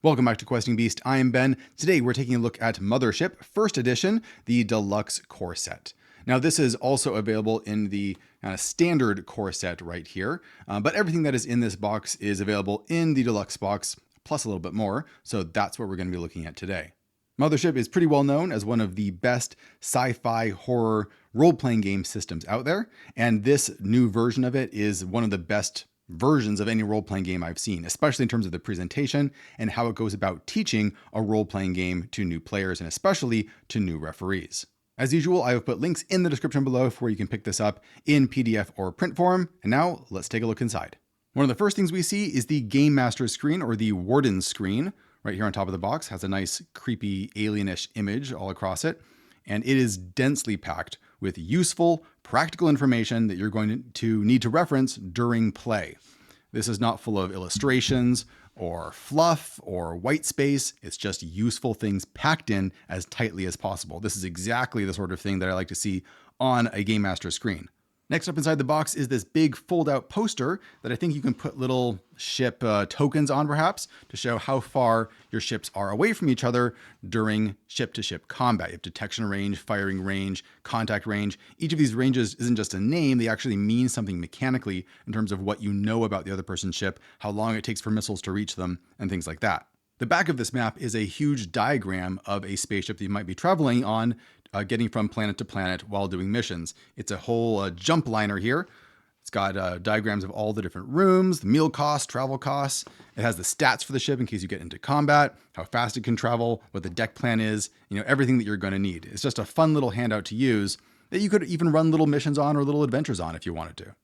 Welcome back to Questing Beast. I am Ben. Today we're taking a look at Mothership, 1st edition, the deluxe core set. Now this is also available in the standard core set right here, but everything that is in this box is available in the deluxe box, plus a little bit more, so that's what we're going to be looking at today. Mothership is pretty well known as one of the best sci-fi horror role-playing game systems out there, and this new version of it is one of the best versions of any role-playing game I've seen, especially in terms of the presentation and how it goes about teaching a role-playing game to new players and especially to new referees. As usual, I have put links in the description below for where you can pick this up in PDF or print form. And now let's take a look inside. One of the first things we see is the Game Master screen, or the Warden screen. Right here on top of the box has a nice creepy alienish image all across it. And it is densely packed with useful, practical information that you're going to need to reference during play. This is not full of illustrations or fluff or white space. It's just useful things packed in as tightly as possible. This is exactly the sort of thing that I like to see on a Game Master screen. Next up inside the box is this big fold-out poster that I think you can put little ship tokens on, perhaps, to show how far your ships are away from each other during ship-to-ship combat. You have detection range, firing range, contact range. Each of these ranges isn't just a name, they actually mean something mechanically in terms of what you know about the other person's ship, how long it takes for missiles to reach them, and things like that. The back of this map is a huge diagram of a spaceship that you might be traveling on, getting from planet to planet while doing missions. It's a whole jump liner here. It's got diagrams of all the different rooms, the meal costs, travel costs. It has the stats for the ship in case you get into combat, how fast it can travel, what the deck plan is, everything that you're going to need. It's just a fun little handout to use that you could even run little missions on or little adventures on if you wanted to.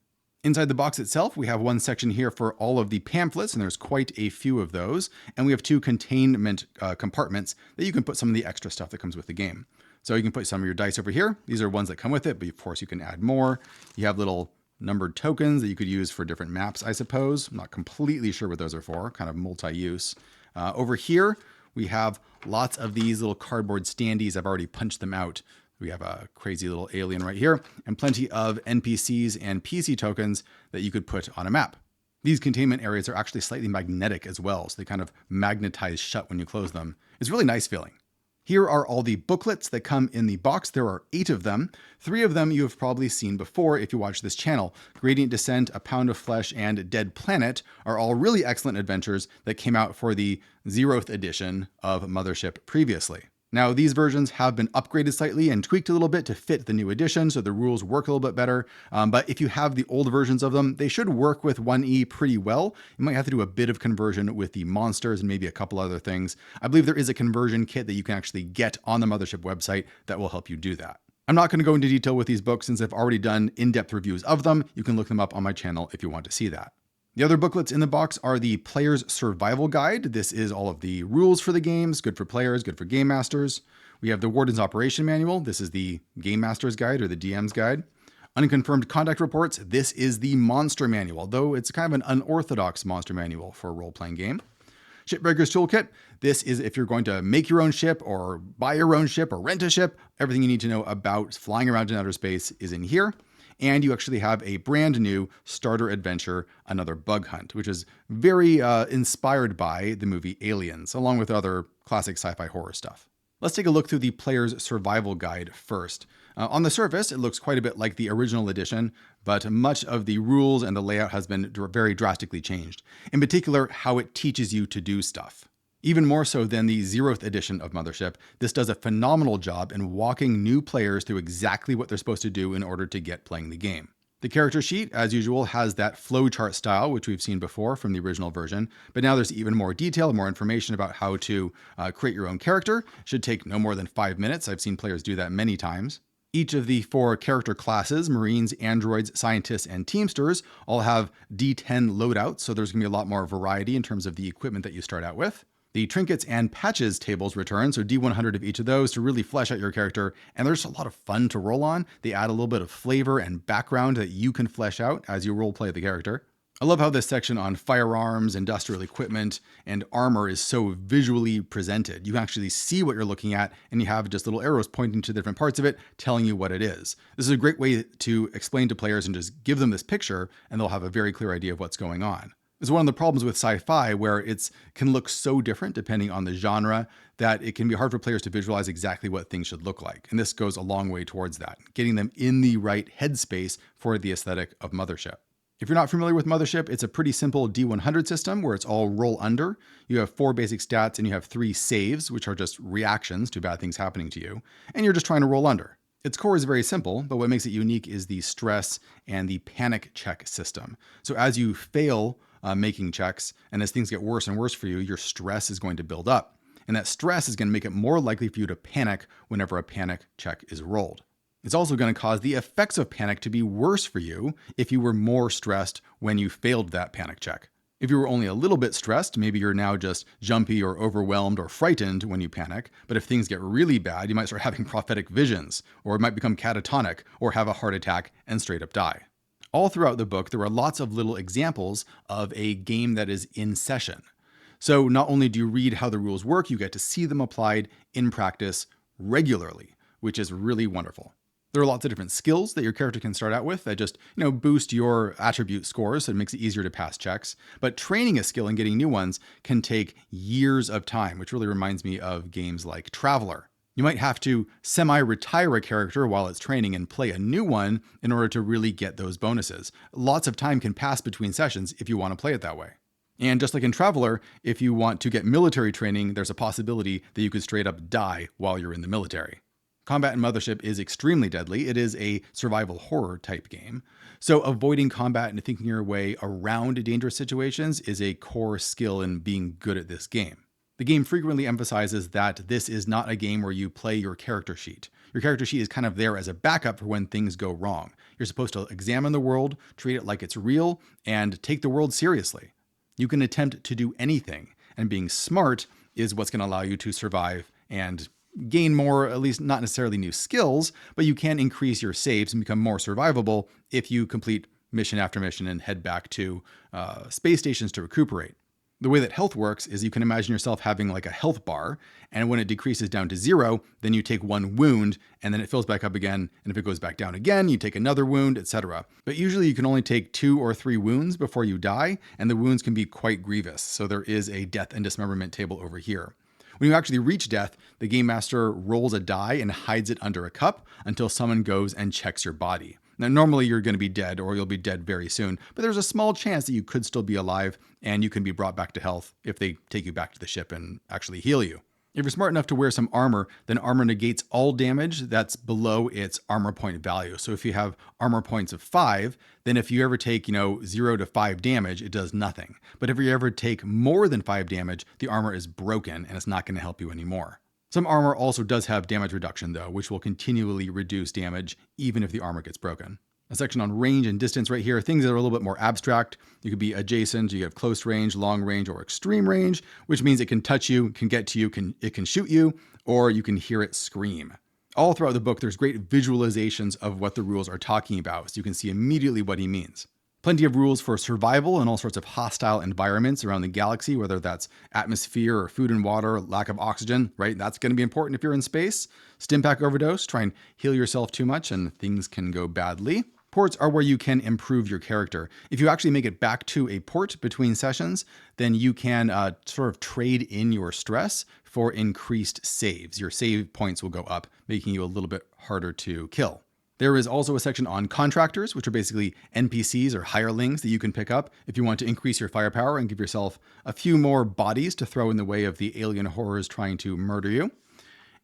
Inside the box itself, we have one section here for all of the pamphlets, and there's quite a few of those. And we have 2 containment compartments that you can put some of the extra stuff that comes with the game. So you can put some of your dice over here. These are ones that come with it, but of course you can add more. You have little numbered tokens that you could use for different maps, I suppose. I'm not completely sure what those are for, kind of multi-use. Over here, we have lots of these little cardboard standees. I've already punched them out. We have a crazy little alien right here, and plenty of NPCs and PC tokens that you could put on a map. These containment areas are actually slightly magnetic as well, so they kind of magnetize shut when you close them. It's a really nice feeling. Here are all the booklets that come in the box. There are 8 of them. 3 of them you have probably seen before if you watch this channel. Gradient Descent, A Pound of Flesh, and Dead Planet are all really excellent adventures that came out for the 0th edition of Mothership previously. Now, these versions have been upgraded slightly and tweaked a little bit to fit the new edition, so the rules work a little bit better. But if you have the old versions of them, they should work with 1E pretty well. You might have to do a bit of conversion with the monsters and maybe a couple other things. I believe there is a conversion kit that you can actually get on the Mothership website that will help you do that. I'm not going to go into detail with these books since I've already done in-depth reviews of them. You can look them up on my channel if you want to see that. The other booklets in the box are the Player's Survival Guide. This is all of the rules for the games, good for players, good for game masters. We have the Warden's Operation Manual. This is the Game Master's Guide or the DM's Guide. Unconfirmed Contact Reports. This is the Monster Manual, though it's kind of an unorthodox monster manual for a role-playing game. Shipbreaker's Toolkit. This is if you're going to make your own ship or buy your own ship or rent a ship. Everything you need to know about flying around in outer space is in here. And you actually have a brand new starter adventure, Another Bug Hunt, which is very inspired by the movie Aliens, along with other classic sci-fi horror stuff. Let's take a look through the Player's Survival Guide first. On the surface, it looks quite a bit like the original edition, but much of the rules and the layout has been very drastically changed. In particular, how it teaches you to do stuff. Even more so than the 0th edition of Mothership, this does a phenomenal job in walking new players through exactly what they're supposed to do in order to get playing the game. The character sheet, as usual, has that flowchart style, which we've seen before from the original version, but now there's even more detail, more information about how to create your own character. It should take no more than 5 minutes. I've seen players do that many times. Each of the 4 character classes, Marines, Androids, Scientists, and Teamsters, all have D10 loadouts, so there's going to be a lot more variety in terms of the equipment that you start out with. The trinkets and patches tables return, so D100 of each of those to really flesh out your character, and there's a lot of fun to roll on. They add a little bit of flavor and background that you can flesh out as you roleplay the character. I love how this section on firearms, industrial equipment, and armor is so visually presented. You can actually see what you're looking at, and you have just little arrows pointing to different parts of it, telling you what it is. This is a great way to explain to players and just give them this picture, and they'll have a very clear idea of what's going on. It's one of the problems with sci-fi where it can look so different depending on the genre that it can be hard for players to visualize exactly what things should look like. And this goes a long way towards that, getting them in the right headspace for the aesthetic of Mothership. If you're not familiar with Mothership, it's a pretty simple D100 system where it's all roll under. You have 4 basic stats and you have 3 saves, which are just reactions to bad things happening to you. And you're just trying to roll under. Its core is very simple, but what makes it unique is the stress and the panic check system. So as you fail making checks, and as things get worse and worse for you, your stress is going to build up. And that stress is going to make it more likely for you to panic whenever a panic check is rolled. It's also going to cause the effects of panic to be worse for you if you were more stressed when you failed that panic check. If you were only a little bit stressed, maybe you're now just jumpy or overwhelmed or frightened when you panic. But if things get really bad, you might start having prophetic visions, or it might become catatonic, or have a heart attack and straight up die. All throughout the book, there are lots of little examples of a game that is in session. So not only do you read how the rules work, you get to see them applied in practice regularly, which is really wonderful. There are lots of different skills that your character can start out with that just, boost your attribute scores, so it makes it easier to pass checks. But training a skill and getting new ones can take years of time, which really reminds me of games like Traveler. You might have to semi-retire a character while it's training and play a new one in order to really get those bonuses. Lots of time can pass between sessions if you want to play it that way. And just like in Traveler, if you want to get military training, there's a possibility that you could straight up die while you're in the military. Combat in Mothership is extremely deadly. It is a survival horror type game. So avoiding combat and thinking your way around dangerous situations is a core skill in being good at this game. The game frequently emphasizes that this is not a game where you play your character sheet. Your character sheet is kind of there as a backup for when things go wrong. You're supposed to examine the world, treat it like it's real, and take the world seriously. You can attempt to do anything, and being smart is what's going to allow you to survive and gain more, at least not necessarily new skills, but you can increase your saves and become more survivable if you complete mission after mission and head back to space stations to recuperate. The way that health works is you can imagine yourself having like a health bar, and when it decreases down to 0, then you take 1 wound, and then it fills back up again, and if it goes back down again, you take another wound, etc. But usually you can only take 2 or 3 wounds before you die, and the wounds can be quite grievous, so there is a death and dismemberment table over here. When you actually reach death, the game master rolls a die and hides it under a cup until someone goes and checks your body. Now, normally you're going to be dead, or you'll be dead very soon, but there's a small chance that you could still be alive and you can be brought back to health if they take you back to the ship and actually heal you. If you're smart enough to wear some armor, then armor negates all damage that's below its armor point value. So if you have armor points of 5, then if you ever take, 0 to 5 damage, it does nothing. But if you ever take more than 5 damage, the armor is broken and it's not going to help you anymore. Some armor also does have damage reduction though, which will continually reduce damage even if the armor gets broken. A section on range and distance right here, things that are a little bit more abstract. You could be adjacent, you have close range, long range, or extreme range, which means it can touch you, can get to you, it can shoot you, or you can hear it scream. All throughout the book, there's great visualizations of what the rules are talking about, so you can see immediately what he means. Plenty of rules for survival in all sorts of hostile environments around the galaxy, whether that's atmosphere or food and water, lack of oxygen, right? That's going to be important if you're in space. Stimpack overdose, try and heal yourself too much and things can go badly. Ports are where you can improve your character. If you actually make it back to a port between sessions, then you can sort of trade in your stress for increased saves. Your save points will go up, making you a little bit harder to kill. There is also a section on contractors, which are basically NPCs or hirelings that you can pick up if you want to increase your firepower and give yourself a few more bodies to throw in the way of the alien horrors trying to murder you.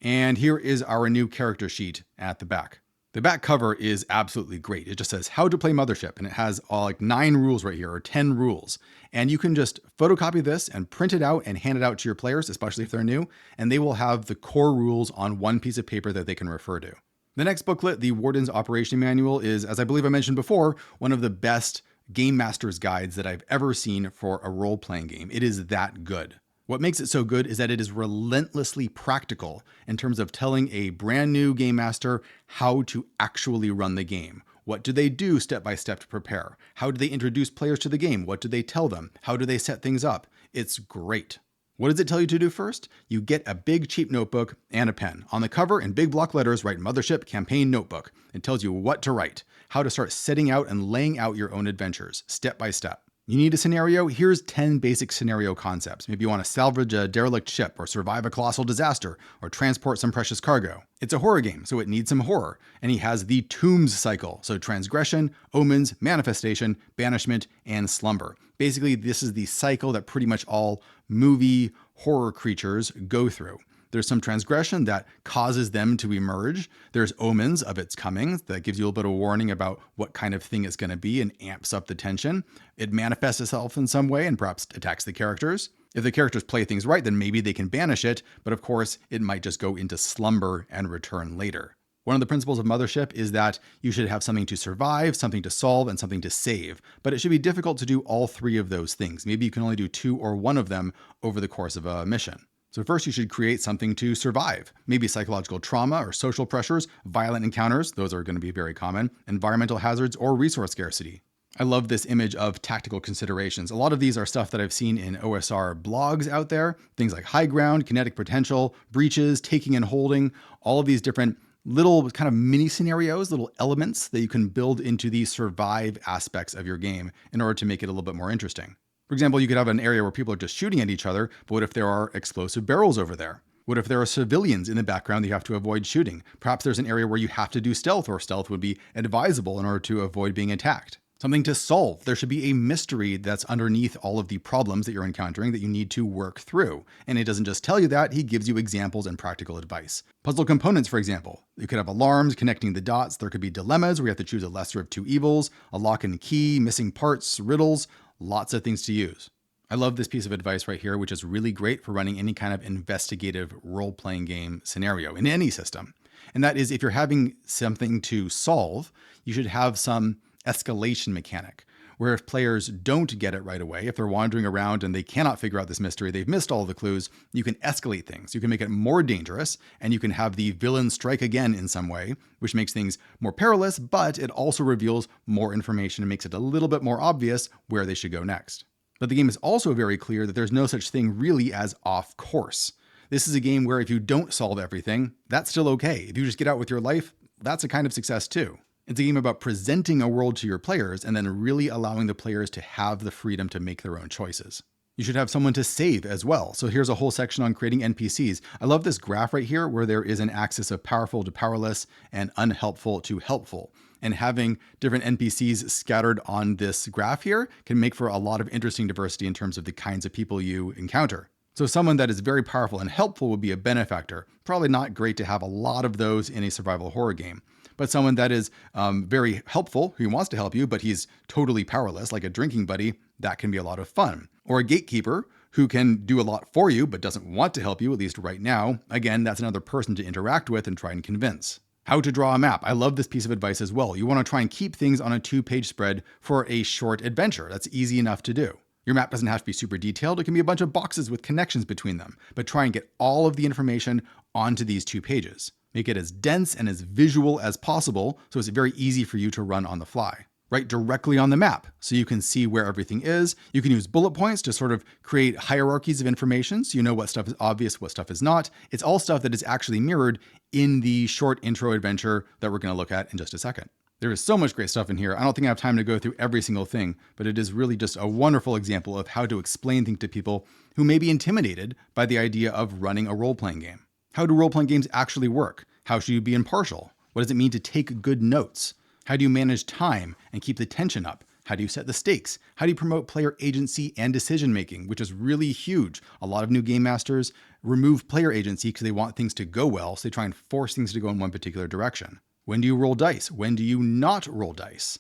And here is our new character sheet at the back. The back cover is absolutely great. It just says how to play Mothership, and it has like 9 rules right here, or 10 rules. And you can just photocopy this and print it out and hand it out to your players, especially if they're new, and they will have the core rules on one piece of paper that they can refer to. The next booklet, the Warden's Operation Manual, is, as I believe I mentioned before, one of the best game master's guides that I've ever seen for a role-playing game. It is that good. What makes it so good is that it is relentlessly practical in terms of telling a brand new game master how to actually run the game. What do they do step by step to prepare? How do they introduce players to the game? What do they tell them? How do they set things up? It's great. What does it tell you to do first? You get a big cheap notebook and a pen. On the cover in big block letters, write Mothership Campaign Notebook. It tells you what to write, how to start setting out and laying out your own adventures, step by step. You need a scenario? Here's 10 basic scenario concepts. Maybe you want to salvage a derelict ship, or survive a colossal disaster, or transport some precious cargo. It's a horror game, so it needs some horror. And he has the tombs cycle, so transgression, omens, manifestation, banishment, and slumber. Basically, this is the cycle that pretty much all movie horror creatures go through. There's some transgression that causes them to emerge. There's omens of its coming that gives you a little bit of warning about what kind of thing it's going to be and amps up the tension. It manifests itself in some way and perhaps attacks the characters. If the characters play things right, then maybe they can banish it, but of course, it might just go into slumber and return later. One of the principles of Mothership is that you should have something to survive, something to solve, and something to save. But it should be difficult to do all three of those things. Maybe you can only do two or one of them over the course of a mission. So first you should create something to survive. Maybe psychological trauma or social pressures, violent encounters, those are going to be very common, environmental hazards, or resource scarcity. I love this image of tactical considerations. A lot of these are stuff that I've seen in OSR blogs out there. Things like high ground, kinetic potential, breaches, taking and holding, all of these different little kind of mini scenarios, little elements that you can build into the survive aspects of your game in order to make it a little bit more interesting. For example, you could have an area where people are just shooting at each other, but what if there are explosive barrels over there? What if there are civilians in the background that you have to avoid shooting? Perhaps there's an area where you have to do stealth, or stealth would be advisable in order to avoid being attacked. Something to solve. There should be a mystery that's underneath all of the problems that you're encountering that you need to work through. And it doesn't just tell you that, he gives you examples and practical advice. Puzzle components, for example. You could have alarms connecting the dots. There could be dilemmas where you have to choose a lesser of two evils, a lock and key, missing parts, riddles. Lots of things to use. I love this piece of advice right here, which is really great for running any kind of investigative role-playing game scenario in any system. And that is, if you're having something to solve, you should have some escalation mechanic, where if players don't get it right away, if they're wandering around and they cannot figure out this mystery, they've missed all the clues, you can escalate things. You can make it more dangerous, and you can have the villain strike again in some way, which makes things more perilous, but it also reveals more information and makes it a little bit more obvious where they should go next. But the game is also very clear that there's no such thing really as off course. This is a game where if you don't solve everything, that's still okay. If you just get out with your life, that's a kind of success too. It's a game about presenting a world to your players and then really allowing the players to have the freedom to make their own choices. You should have someone to save as well. So here's a whole section on creating NPCs. I love this graph right here where there is an axis of powerful to powerless and unhelpful to helpful. And having different NPCs scattered on this graph here can make for a lot of interesting diversity in terms of the kinds of people you encounter. So someone that is very powerful and helpful would be a benefactor. Probably not great to have a lot of those in a survival horror game. But someone that is very helpful, who wants to help you, but he's totally powerless, like a drinking buddy, that can be a lot of fun. Or a gatekeeper who can do a lot for you, but doesn't want to help you, at least right now. Again, that's another person to interact with and try and convince. How to draw a map. I love this piece of advice as well. You want to try and keep things on a 2-page spread for a short adventure. That's easy enough to do. Your map doesn't have to be super detailed. It can be a bunch of boxes with connections between them, but try and get all of the information onto these 2 pages. Make it as dense and as visual as possible so it's very easy for you to run on the fly. Write directly on the map so you can see where everything is. You can use bullet points to sort of create hierarchies of information so you know what stuff is obvious, what stuff is not. It's all stuff that is actually mirrored in the short intro adventure that we're going to look at in just a second. There is so much great stuff in here. I don't think I have time to go through every single thing, but it is really just a wonderful example of how to explain things to people who may be intimidated by the idea of running a role-playing game. How do role-playing games actually work? How should you be impartial? What does it mean to take good notes? How do you manage time and keep the tension up? How do you set the stakes? How do you promote player agency and decision-making, which is really huge. A lot of new game masters remove player agency because they want things to go well, so they try and force things to go in one particular direction. When do you roll dice? When do you not roll dice?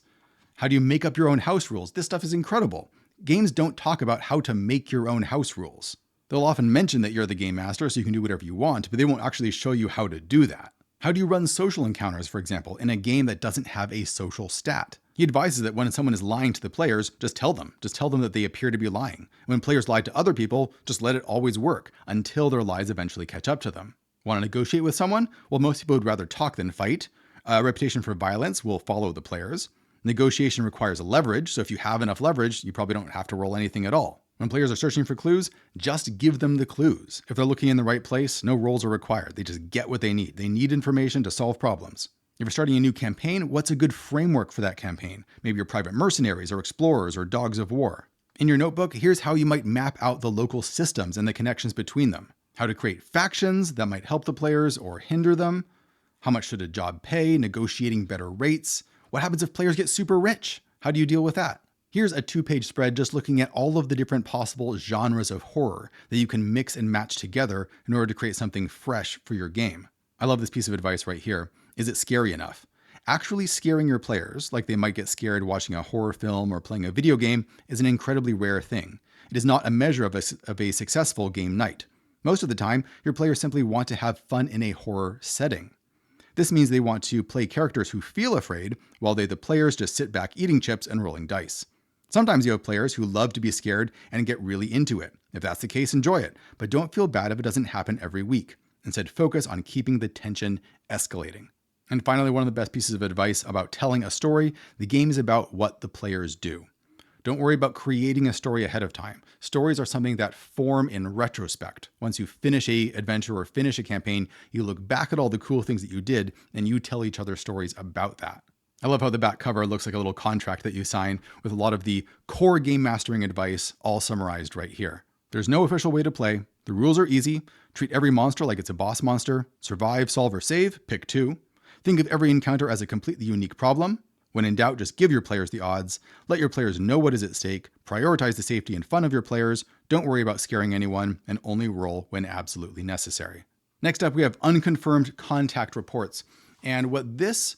How do you make up your own house rules? This stuff is incredible. Games don't talk about how to make your own house rules. They'll often mention that you're the game master so you can do whatever you want, but they won't actually show you how to do that. How do you run social encounters, for example, in a game that doesn't have a social stat? He advises that when someone is lying to the players, just tell them. Just tell them that they appear to be lying. When players lie to other people, just let it always work until their lies eventually catch up to them. Want to negotiate with someone? Well, most people would rather talk than fight. A reputation for violence will follow the players. Negotiation requires leverage, so if you have enough leverage, you probably don't have to roll anything at all. When players are searching for clues, just give them the clues. If they're looking in the right place, no rolls are required. They just get what they need. They need information to solve problems. If you're starting a new campaign, what's a good framework for that campaign? Maybe your private mercenaries or explorers or dogs of war. In your notebook, here's how you might map out the local systems and the connections between them, how to create factions that might help the players or hinder them, how much should a job pay, negotiating better rates, what happens if players get super rich, how do you deal with that? Here's a 2-page spread just looking at all of the different possible genres of horror that you can mix and match together in order to create something fresh for your game. I love this piece of advice right here. Is it scary enough? Actually scaring your players, like they might get scared watching a horror film or playing a video game, is an incredibly rare thing. It is not a measure of a successful game night. Most of the time, your players simply want to have fun in a horror setting. This means they want to play characters who feel afraid, while they, the players, just sit back eating chips and rolling dice. Sometimes you have players who love to be scared and get really into it. If that's the case, enjoy it, but don't feel bad if it doesn't happen every week. Instead, focus on keeping the tension escalating. And finally, one of the best pieces of advice about telling a story: the game is about what the players do. Don't worry about creating a story ahead of time. Stories are something that form in retrospect. Once you finish an adventure or finish a campaign, you look back at all the cool things that you did and you tell each other stories about that. I love how the back cover looks like a little contract that you sign with a lot of the core game mastering advice all summarized right here. There's no official way to play. The rules are easy. Treat every monster like it's a boss monster. Survive, solve, or save. Pick 2. Think of every encounter as a completely unique problem. When in doubt, just give your players the odds. Let your players know what is at stake. Prioritize the safety and fun of your players. Don't worry about scaring anyone, and only roll when absolutely necessary. Next up, we have unconfirmed contact reports. And what this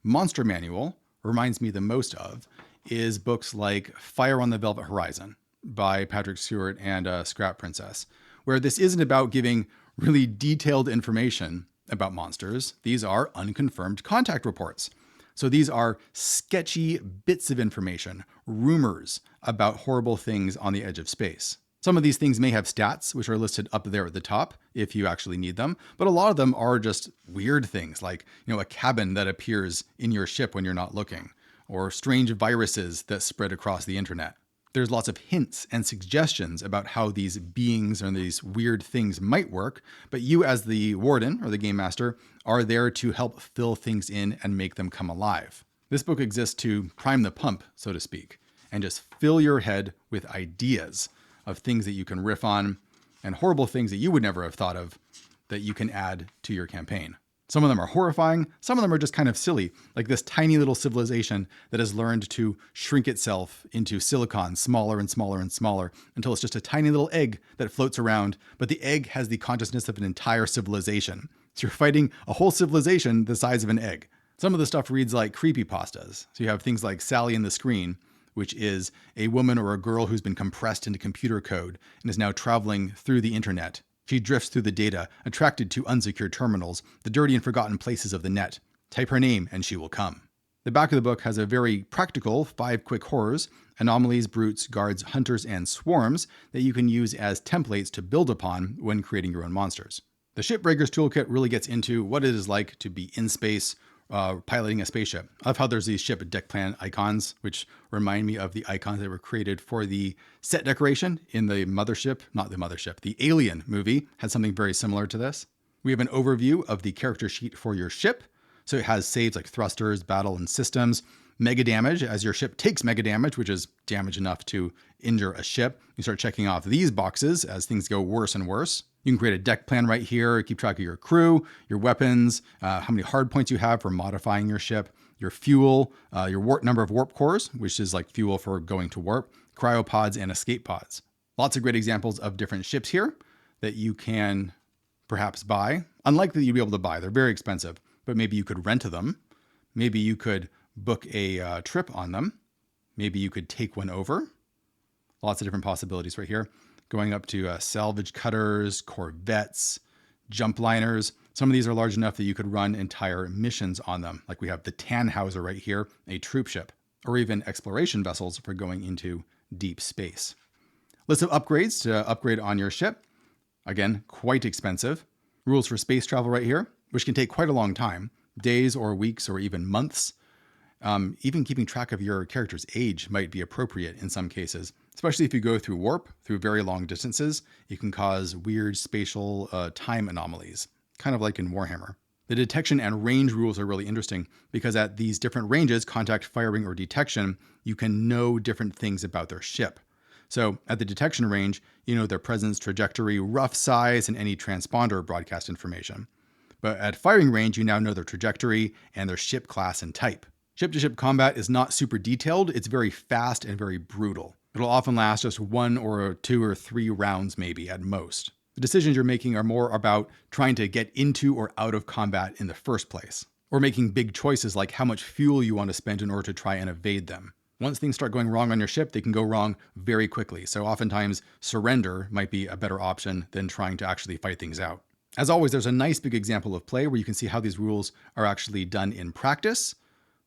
monster manual reminds me the most of is books like Fire on the Velvet Horizon by Patrick Stewart and Scrap Princess, where this isn't about giving really detailed information about monsters. These are unconfirmed contact reports. So these are sketchy bits of information, rumors about horrible things on the edge of space. Some of these things may have stats, which are listed up there at the top if you actually need them, but a lot of them are just weird things like, a cabin that appears in your ship when you're not looking, or strange viruses that spread across the internet. There's lots of hints and suggestions about how these beings and these weird things might work, but you as the warden or the game master are there to help fill things in and make them come alive. This book exists to prime the pump, so to speak, and just fill your head with ideas of things that you can riff on and horrible things that you would never have thought of that you can add to your campaign. Some of them are horrifying. Some of them are just kind of silly, like this tiny little civilization that has learned to shrink itself into silicon smaller and smaller and smaller until it's just a tiny little egg that floats around, but the egg has the consciousness of an entire civilization. So you're fighting a whole civilization the size of an egg. Some of the stuff reads like creepypastas. So you have things like Sally in the Screen, which is a woman or a girl who's been compressed into computer code and is now traveling through the internet. She drifts through the data, attracted to unsecured terminals, the dirty and forgotten places of the net. Type her name and she will come. The back of the book has a very practical 5 quick horrors, anomalies, brutes, guards, hunters, and swarms that you can use as templates to build upon when creating your own monsters. The Shipbreaker's Toolkit really gets into what it is like to be in space, piloting a spaceship. I love how there's these ship deck plan icons, which remind me of the icons that were created for the set decoration in the the Alien movie had something very similar to this. We have an overview of the character sheet for your ship. So it has saves like thrusters, battle, and systems. Mega damage, as your ship takes mega damage, which is damage enough to injure a ship. You start checking off these boxes as things go worse and worse. You can create a deck plan right here, keep track of your crew, your weapons, how many hard points you have for modifying your ship, your fuel, your number of warp cores, which is like fuel for going to warp, cryopods, and escape pods. Lots of great examples of different ships here that you can perhaps buy. Unlikely you'd be able to buy, they're very expensive, but maybe you could rent them. Maybe you could book a trip on them. Maybe you could take one over. Lots of different possibilities right here. Going up to salvage cutters, corvettes, jump liners. Some of these are large enough that you could run entire missions on them. Like we have the Tannhauser right here, a troop ship, or even exploration vessels for going into deep space. List of upgrades to upgrade on your ship. Again, quite expensive. Rules for space travel right here, which can take quite a long time, days or weeks or even months. Even keeping track of your character's age might be appropriate in some cases, especially if you go through warp, through very long distances. You can cause weird spatial time anomalies, kind of like in Warhammer. The detection and range rules are really interesting because at these different ranges, contact, firing, or detection, you can know different things about their ship. So at the detection range, you know their presence, trajectory, rough size, and any transponder broadcast information. But at firing range, you now know their trajectory and their ship class and type. Ship-to-ship combat is not super detailed, it's very fast and very brutal. It'll often last just 1 or 2 or 3 rounds maybe at most. The decisions you're making are more about trying to get into or out of combat in the first place, or making big choices like how much fuel you want to spend in order to try and evade them. Once things start going wrong on your ship, they can go wrong very quickly, so oftentimes surrender might be a better option than trying to actually fight things out. As always, there's a nice big example of play where you can see how these rules are actually done in practice.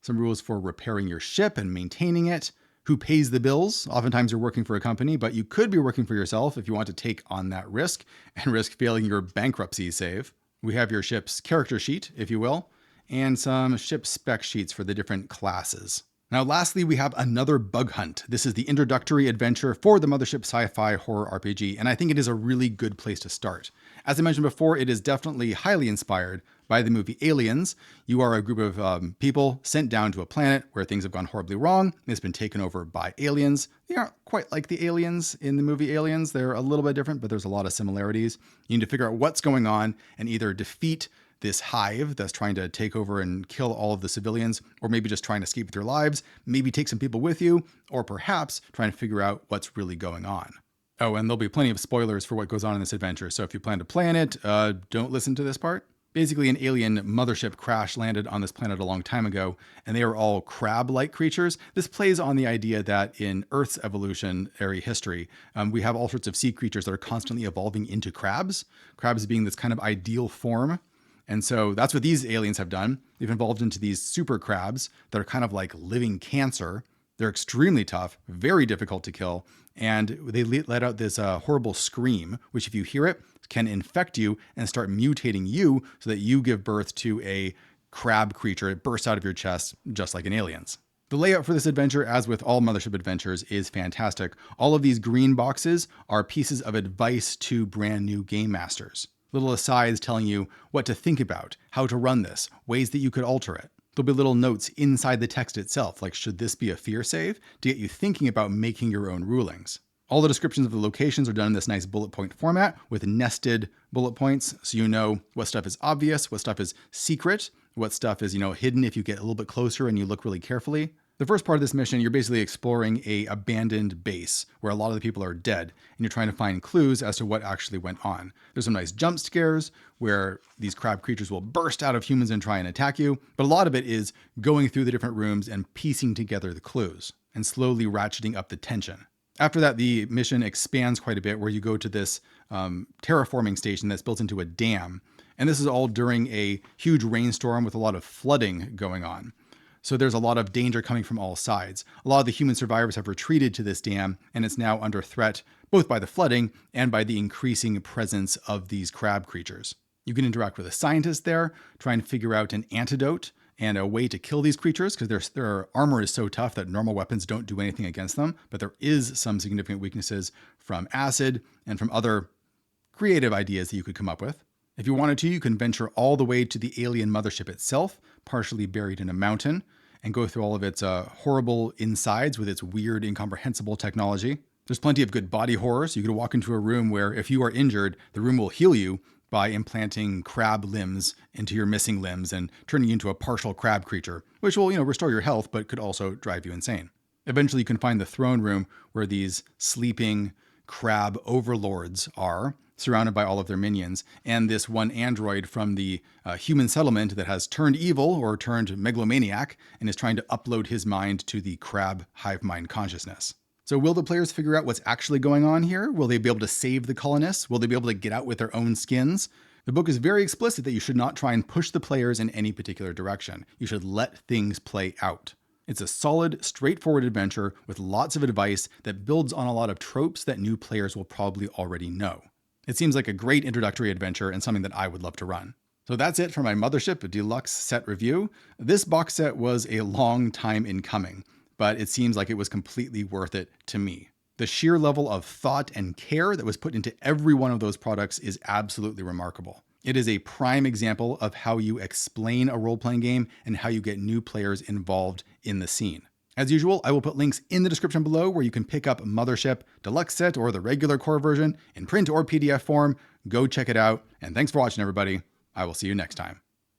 Some rules for repairing your ship and maintaining it. Who pays the bills? Oftentimes you're working for a company, but you could be working for yourself if you want to take on that risk and risk failing your bankruptcy save. We have your ship's character sheet, if you will, and some ship spec sheets for the different classes. Now, lastly, we have another bug hunt. This is the introductory adventure for the Mothership sci-fi horror RPG, and I think it is a really good place to start. As I mentioned before, it is definitely highly inspired by the movie Aliens. You are a group of people sent down to a planet where things have gone horribly wrong. It's been taken over by aliens. They aren't quite like the aliens in the movie Aliens. They're a little bit different, but there's a lot of similarities. You need to figure out what's going on and either defeat this hive that's trying to take over and kill all of the civilians, or maybe just trying to escape with your lives, maybe take some people with you, or perhaps trying to figure out what's really going on. Oh, and there'll be plenty of spoilers for what goes on in this adventure, so if you plan to play in it, don't listen to this part. Basically, an alien mothership crash landed on this planet a long time ago, and they are all crab-like creatures. This plays on the idea that in Earth's evolutionary history, we have all sorts of sea creatures that are constantly evolving into crabs, crabs being this kind of ideal form. And so that's what these aliens have done. They've evolved into these super crabs that are kind of like living cancer. They're extremely tough, very difficult to kill, and they let out this horrible scream, which if you hear it, can infect you and start mutating you so that you give birth to a crab creature. It bursts out of your chest, just like in Aliens. The layout for this adventure, as with all Mothership adventures, is fantastic. All of these green boxes are pieces of advice to brand new game masters. Little asides telling you what to think about, how to run this, ways that you could alter it. There'll be little notes inside the text itself, like should this be a fear save, to get you thinking about making your own rulings. All the descriptions of the locations are done in this nice bullet point format with nested bullet points, so you know what stuff is obvious, what stuff is secret, what stuff is, hidden if you get a little bit closer and you look really carefully. The first part of this mission, you're basically exploring a abandoned base where a lot of the people are dead, and you're trying to find clues as to what actually went on. There's some nice jump scares where these crab creatures will burst out of humans and try and attack you, but a lot of it is going through the different rooms and piecing together the clues and slowly ratcheting up the tension. After that, the mission expands quite a bit where you go to this terraforming station that's built into a dam. And this is all during a huge rainstorm with a lot of flooding going on. So there's a lot of danger coming from all sides. A lot of the human survivors have retreated to this dam, and it's now under threat both by the flooding and by the increasing presence of these crab creatures. You can interact with a scientist there, try and figure out an antidote and a way to kill these creatures, because their armor is so tough that normal weapons don't do anything against them, but there is some significant weaknesses from acid and from other creative ideas that you could come up with. If you wanted to, you can venture all the way to the alien mothership itself, partially buried in a mountain, and go through all of its horrible insides with its weird, incomprehensible technology. There's plenty of good body horror, so you could walk into a room where if you are injured, the room will heal you by implanting crab limbs into your missing limbs and turning you into a partial crab creature, which will, restore your health, but could also drive you insane. Eventually, you can find the throne room where these sleeping crab overlords are, surrounded by all of their minions, and this one android from the human settlement that has turned evil or turned megalomaniac and is trying to upload his mind to the crab hive mind consciousness. So will the players figure out what's actually going on here? Will they be able to save the colonists? Will they be able to get out with their own skins? The book is very explicit that you should not try and push the players in any particular direction. You should let things play out. It's a solid, straightforward adventure with lots of advice that builds on a lot of tropes that new players will probably already know. It seems like a great introductory adventure and something that I would love to run. So that's it for my Mothership Deluxe set review. This box set was a long time in coming, but it seems like it was completely worth it to me. The sheer level of thought and care that was put into every one of those products is absolutely remarkable. It is a prime example of how you explain a role-playing game and how you get new players involved in the scene. As usual, I will put links in the description below where you can pick up Mothership Deluxe Set or the regular core version in print or PDF form. Go check it out. And thanks for watching, everybody. I will see you next time.